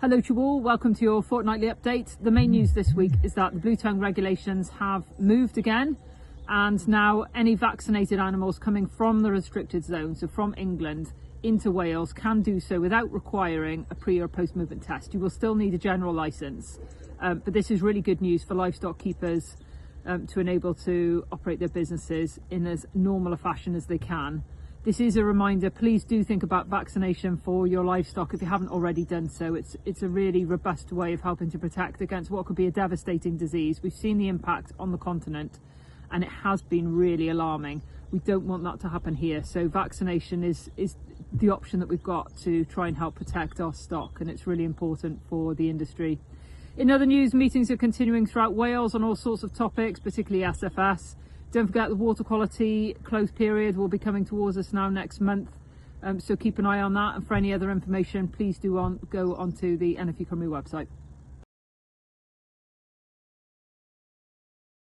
Hello to you all, welcome to your fortnightly update. The main news this week is that the blue tongue regulations have moved again, and now any vaccinated animals coming from the restricted zone, so from England into Wales, can do so without requiring a pre or post movement test. You will still need a general licence, but this is really good news for livestock keepers to enable to operate their businesses in as normal a fashion as they can. This is a reminder, please do think about vaccination for your livestock if you haven't already done so. It's a really robust way of helping to protect against what could be a devastating disease. We've seen the impact on the continent and it has been really alarming. We don't want that to happen here. So vaccination is the option that we've got to try and help protect our stock, and it's really important for the industry. In other news, meetings are continuing throughout Wales on all sorts of topics, particularly SFS. Don't forget the water quality close period will be coming towards us now next month, so keep an eye on that, and for any other information please do go onto the NFU Cymru website.